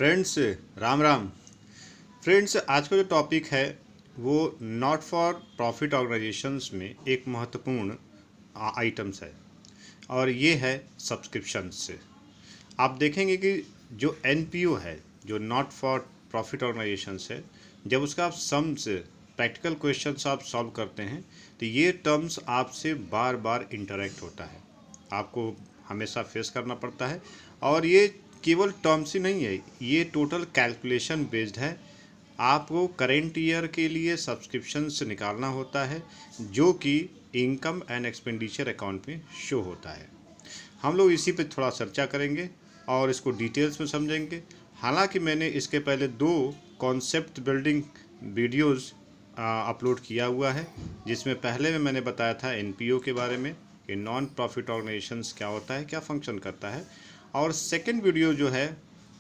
Friends, Ram Ram. Friends, आज का जो टॉपिक है वो नॉट फॉर प्रॉफिट ऑर्गेनाइजेशंस में एक महत्वपूर्ण आइटम्स है और ये है सब्सक्रिप्शंस से। आप देखेंगे कि जो एनपीओ है, जो नॉट फॉर प्रॉफिट ऑर्गेनाइजेशंस है, जब उसका आप सम्स प्रैक्टिकल क्वेश्चंस आप सॉल्व करते हैं तो ये टर्म्स आपसे बार बार इंटरेक्ट होता है, आपको हमेशा फेस करना पड़ता है। और ये केवल टर्म्स ही नहीं है, ये टोटल कैलकुलेशन बेस्ड है। आपको करेंट ईयर के लिए सब्सक्रिप्शन से निकालना होता है जो कि इनकम एंड एक्सपेंडिचर अकाउंट में शो होता है। हम लोग इसी पे थोड़ा चर्चा करेंगे और इसको डिटेल्स में समझेंगे। हालांकि मैंने इसके पहले 2 कॉन्सेप्ट बिल्डिंग वीडियोस अपलोड किया हुआ है, जिसमें पहले में मैंने बताया था एनपीओ के बारे में कि नॉन प्रॉफिट ऑर्गेनाइजेशंस क्या होता है, क्या फंक्शन करता है। और सेकंड वीडियो जो है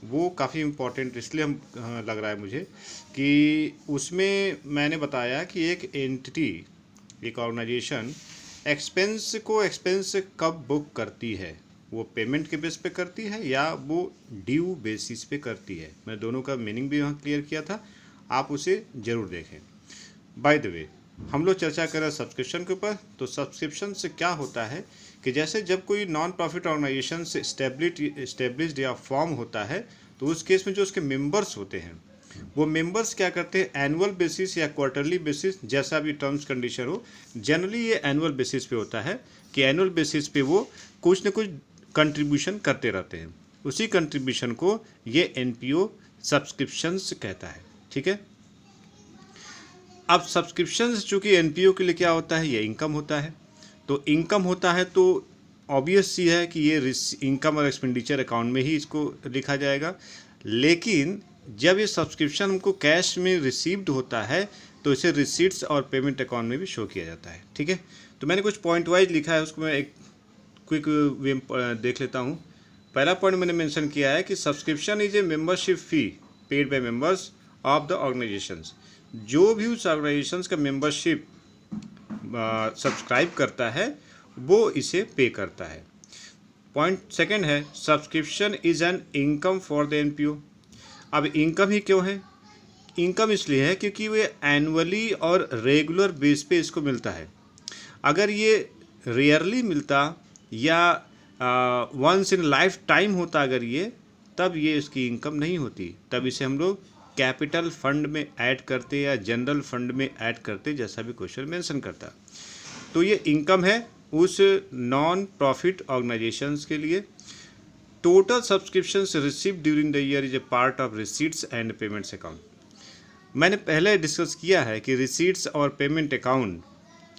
वो काफ़ी इम्पोर्टेंट इसलिए लग रहा है मुझे कि उसमें मैंने बताया कि एक एंटिटी, एक ऑर्गेनाइजेशन एक्सपेंस कब बुक करती है, वो पेमेंट के बेस पे करती है या वो ड्यू बेसिस पे करती है। मैं दोनों का मीनिंग भी वहाँ क्लियर किया था, आप उसे ज़रूर देखें। बाय द वे, हम लोग चर्चा कर रहे हैं सब्सक्रिप्शन के ऊपर। तो सब्सक्रिप्शन से क्या होता है कि जैसे जब कोई नॉन प्रॉफिट ऑर्गेनाइजेशन से इस्टेब्लिश्ड या फॉर्म होता है तो उस केस में जो उसके मेंबर्स होते हैं वो मेंबर्स क्या करते हैं, एनुअल बेसिस या क्वार्टरली बेसिस, जैसा भी टर्म्स कंडीशन हो, जनरली ये एनुअल बेसिस पे होता है कि एनुअल बेसिस पे वो कुछ न कुछ कंट्रीब्यूशन करते रहते हैं। उसी कंट्रीब्यूशन को ये एनपीओ सब्सक्रिप्शंस कहता है। ठीक है, अब सब्सक्रिप्शंस चूँकि एनपीओ के लिए क्या होता है, ये इनकम होता है। तो इनकम होता है तो ऑब्वियस सी है कि ये इनकम और एक्सपेंडिचर अकाउंट में ही इसको लिखा जाएगा। लेकिन जब ये सब्सक्रिप्शन हमको कैश में रिसीव्ड होता है तो इसे रिसीट्स और पेमेंट अकाउंट में भी शो किया जाता है। ठीक है, तो मैंने कुछ पॉइंट वाइज लिखा है, उसको मैं एक क्विक वे देख लेता हूँ। पहला पॉइंट मैंने मेंशन किया है कि subscription is a membership fee paid by members of the organisations. जो भी उस ऑर्गेनाइजेशंस का मेंबरशिप सब्सक्राइब करता है वो इसे पे करता है। पॉइंट सेकंड है subscription is an income for the NPO. अब इनकम ही क्यों है? इनकम इसलिए है क्योंकि वो एनुअली और रेगुलर बेस पे इसको मिलता है। अगर ये रेयरली मिलता या वंस इन लाइफ टाइम होता अगर ये, तब ये इसकी इनकम नहीं होती, तब इसे हम लोग कैपिटल फंड में ऐड करते या जनरल फंड में ऐड करते, जैसा भी क्वेश्चन मेंशन करता। तो ये इनकम है उस नॉन प्रॉफिट ऑर्गेनाइजेशंस के लिए। Total subscriptions received during the year is a part of receipts and payments account. मैंने पहले डिस्कस किया है कि रिसीट्स और पेमेंट अकाउंट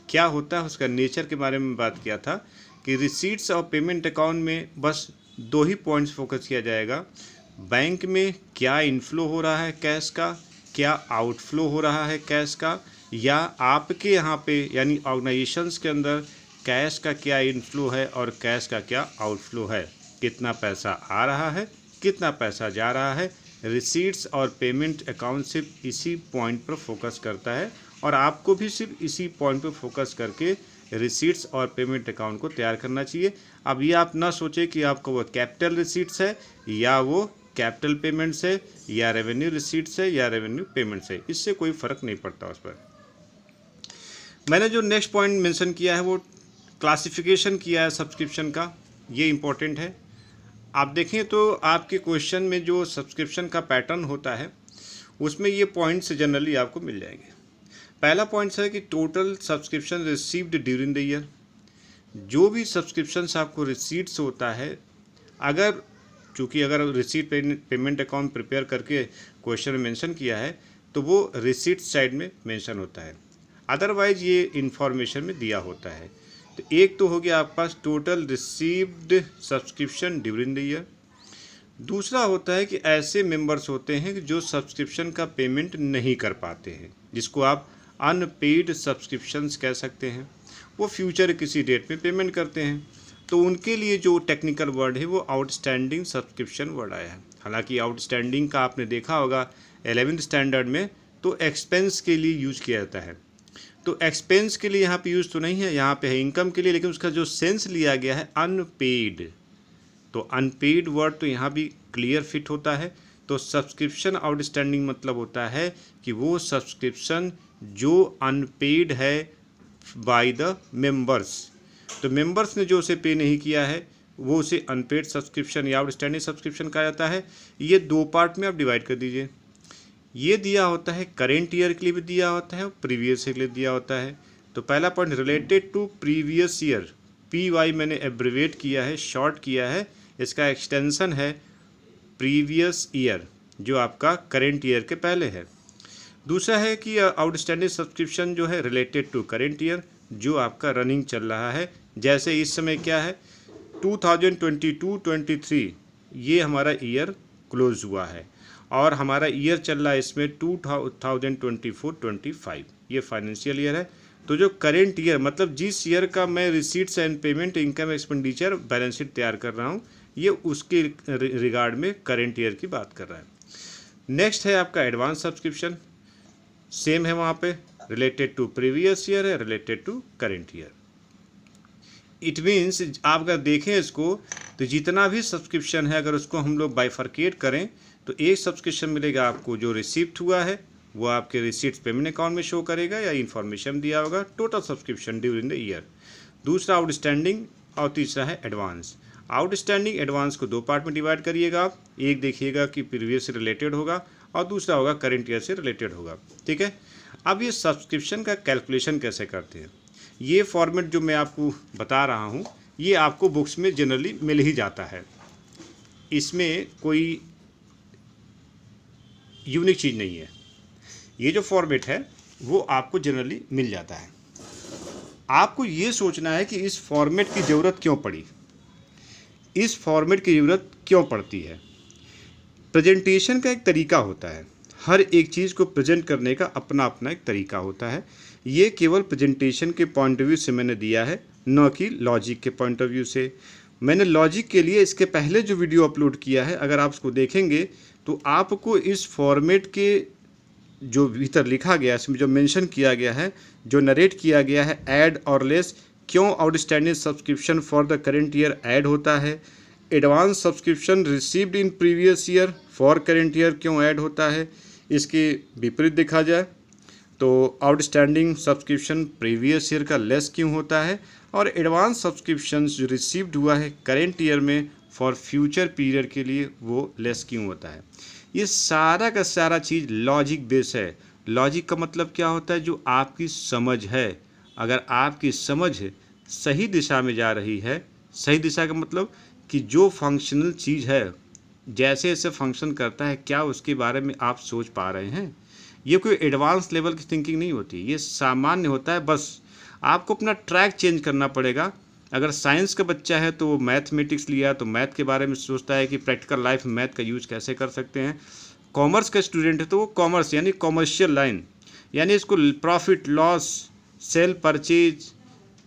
क्या होता है, उसका नेचर के बारे में बात किया था कि रिसीट्स और पेमेंट अकाउंट में बस 2 ही पॉइंट्स फोकस किया जाएगा। बैंक में क्या इनफ्लो हो रहा है कैश का, क्या आउटफ्लो हो रहा है कैश का, या आपके यहाँ पे यानी ऑर्गेनाइजेशंस के अंदर कैश का क्या इनफ्लो है और कैश का क्या आउटफ्लो है, कितना पैसा आ रहा है, कितना पैसा जा रहा है। रिसीट्स और पेमेंट अकाउंट सिर्फ इसी पॉइंट पर फोकस करता है और आपको भी सिर्फ इसी पॉइंट पर फोकस करके रिसीट्स और पेमेंट अकाउंट को तैयार करना चाहिए। अब ये आप ना सोचें कि आपको वो कैपिटल रिसीट्स है या वो कैपिटल पेमेंट्स है या रेवेन्यू रिसीट्स है या रेवेन्यू पेमेंट्स है, इससे कोई फ़र्क नहीं पड़ता उस पर। मैंने जो नेक्स्ट पॉइंट मेंशन किया है वो क्लासिफिकेशन किया है सब्सक्रिप्शन का, ये इम्पोर्टेंट है। आप देखें तो आपके क्वेश्चन में जो सब्सक्रिप्शन का पैटर्न होता है उसमें ये पॉइंट्स जनरली आपको मिल जाएंगे। पहला पॉइंट है कि total subscription received during the year. जो भी सब्सक्रिप्शंस आपको रिसीट्स होता है, चूँकि अगर रिसीट पेमेंट अकाउंट प्रिपेयर करके क्वेश्चन में मेंशन किया है तो वो रिसीट साइड में मेंशन होता है, अदरवाइज ये इन्फॉर्मेशन में दिया होता है। तो एक तो हो गया आपके पास total received subscription during the year. दूसरा होता है कि ऐसे मेंबर्स होते हैं कि जो सब्सक्रिप्शन का पेमेंट नहीं कर पाते हैं, जिसको आप अनपेड सब्सक्रिप्शंस कह सकते हैं। वो फ्यूचर किसी डेट में पेमेंट करते हैं, तो उनके लिए जो टेक्निकल वर्ड है वो आउटस्टैंडिंग सब्सक्रिप्शन वर्ड आया है। हालांकि आउटस्टैंडिंग का आपने देखा होगा 11th स्टैंडर्ड में, तो एक्सपेंस के लिए यूज किया जाता है। तो एक्सपेंस के लिए यहाँ पे यूज तो नहीं है, यहाँ पे है इनकम के लिए, लेकिन उसका जो सेंस लिया गया है अनपेड, तो अनपेड वर्ड तो यहाँ भी क्लियर फिट होता है। तो तो सब्सक्रिप्शन आउटस्टैंडिंग मतलब होता है कि वो सब्सक्रिप्शन जो अनपेड है बाय द मेंबर्स, तो मेंबर्स ने जो उसे पे नहीं किया है वो उसे अनपेड सब्सक्रिप्शन या आउटस्टैंडिंग सब्सक्रिप्शन कहा जाता है। ये दो पार्ट में आप डिवाइड कर दीजिए। ये दिया होता है करेंट ईयर के लिए भी दिया होता है और प्रीवियस ईयर के लिए दिया होता है। तो पहला point related to previous year, PY मैंने एब्रिवेट किया है, शॉर्ट किया है, इसका एक्सटेंशन है प्रीवियस ईयर जो आपका करेंट ईयर के पहले है। दूसरा है कि आउटस्टैंडिंग सब्सक्रिप्शन जो है रिलेटेड टू करेंट ईयर जो आपका रनिंग चल रहा है। जैसे इस समय क्या है 2022-23 ये हमारा ईयर क्लोज हुआ है और हमारा ईयर चल रहा है इसमें 2024-25 ये फाइनेंशियल ईयर है। तो जो करेंट ईयर मतलब जिस ईयर का मैं receipts and payment, income, expenditure, balance sheet तैयार कर रहा हूँ, ये उसके रिगार्ड में करेंट ईयर की बात कर रहा है। नेक्स्ट है आपका एडवांस सब्सक्रिप्शन, सेम है वहाँ पे, रिलेटेड टू प्रीवियस ईयर है, related to current year. It means आप अगर देखें इसको तो जितना भी सब्सक्रिप्शन है अगर उसको हम लोग बाइफरकेट करें तो एक सब्सक्रिप्शन मिलेगा आपको जो रिसीप्ट हुआ है वो आपके रिसीट्स पेमेंट अकाउंट में शो करेगा या इन्फॉर्मेशन दिया होगा total subscription during the year. दूसरा आउटस्टैंडिंग और तीसरा है एडवांस। आउटस्टैंडिंग एडवांस को दो पार्ट में डिवाइड करिएगा आप, एक देखिएगा कि प्रीवियस से रिलेटेड होगा और दूसरा होगा करेंट ईयर से रिलेटेड होगा। ठीक है, अब ये सब्सक्रिप्शन का कैलकुलेशन कैसे करते हैं, ये फॉर्मेट जो मैं आपको बता रहा हूँ ये आपको बुक्स में जनरली मिल ही जाता है, इसमें कोई यूनिक चीज़ नहीं है। ये जो फॉर्मेट है वो आपको जनरली मिल जाता है। आपको ये सोचना है कि इस फॉर्मेट की ज़रूरत क्यों पड़ी, इस फॉर्मेट की ज़रूरत क्यों पड़ती है। प्रेजेंटेशन का एक तरीका होता है, हर एक चीज़ को प्रेजेंट करने का अपना अपना एक तरीका होता है। ये केवल प्रेजेंटेशन के पॉइंट ऑफ व्यू से मैंने दिया है, न कि लॉजिक के पॉइंट ऑफ व्यू से। मैंने लॉजिक के लिए इसके पहले जो वीडियो अपलोड किया है अगर आप उसको देखेंगे तो आपको इस फॉर्मेट के जो भीतर लिखा गया है, इसमें जो मेंशन किया गया है, जो नरेट किया गया है, ऐड और लेस, क्यों outstanding subscription for the current year add होता है, advance subscription received in previous year for current year क्यों ऐड होता है। इसके विपरीत देखा जाए तो आउटस्टैंडिंग सब्सक्रिप्शन प्रीवियस ईयर का लेस क्यों होता है और एडवांस सब्सक्रिप्शन जो रिसीव्ड हुआ है करेंट ईयर में फॉर फ्यूचर पीरियड के लिए वो लेस क्यों होता है। ये सारा का सारा चीज़ लॉजिक बेस है। लॉजिक का मतलब क्या होता है, जो आपकी समझ है, अगर आपकी समझ सही दिशा में जा रही है, सही दिशा का मतलब कि जो फंक्शनल चीज़ है जैसे जैसे फंक्शन करता है क्या उसके बारे में आप सोच पा रहे हैं। ये कोई एडवांस लेवल की थिंकिंग नहीं होती, ये सामान्य होता है। बस आपको अपना ट्रैक चेंज करना पड़ेगा। अगर साइंस का बच्चा है तो वो मैथमेटिक्स लिया तो मैथ के बारे में सोचता है कि प्रैक्टिकल लाइफ में मैथ का यूज कैसे कर सकते हैं। कॉमर्स का स्टूडेंट है तो वो कॉमर्स यानी कॉमर्शियल लाइन, यानी इसको प्रॉफिट लॉस, सेल परचेज,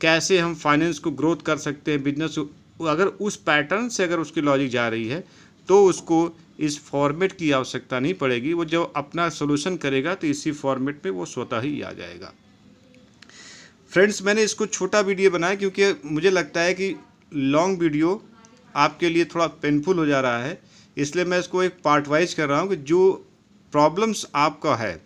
कैसे हम फाइनेंस को ग्रोथ कर सकते हैं, बिजनेस, अगर उस पैटर्न से अगर उसकी लॉजिक जा रही है तो उसको इस फॉर्मेट की आवश्यकता नहीं पड़ेगी। वो जब अपना सोल्यूशन करेगा तो इसी फॉर्मेट में वो स्वतः ही आ जाएगा। फ्रेंड्स, मैंने इसको छोटा वीडियो बनाया क्योंकि मुझे लगता है कि लॉन्ग वीडियो आपके लिए थोड़ा पेनफुल हो जा रहा है, इसलिए मैं इसको एक पार्ट वाइज कर रहा हूँ कि जो प्रॉब्लम्स आपका है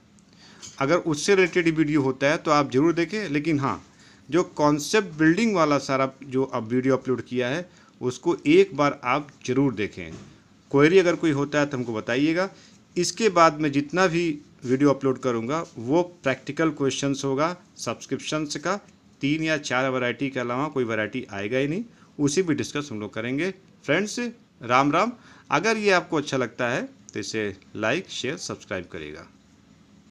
अगर उससे रिलेटेड वीडियो होता है तो आप ज़रूर देखें। लेकिन हाँ, जो कॉन्सेप्ट बिल्डिंग वाला सारा जो अब वीडियो अपलोड किया है उसको एक बार आप ज़रूर देखें। क्वेरी अगर कोई होता है तो हमको बताइएगा। इसके बाद मैं जितना भी वीडियो अपलोड करूंगा वो प्रैक्टिकल क्वेश्चंस होगा सब्सक्रिप्शंस का। 3 या 4 वैरायटी के अलावा कोई वैरायटी आएगा ही नहीं, उसी भी डिस्कस हम लोग करेंगे। फ्रेंड्स, राम राम। अगर ये आपको अच्छा लगता है तो इसे लाइक, शेयर, सब्सक्राइब करिएगा।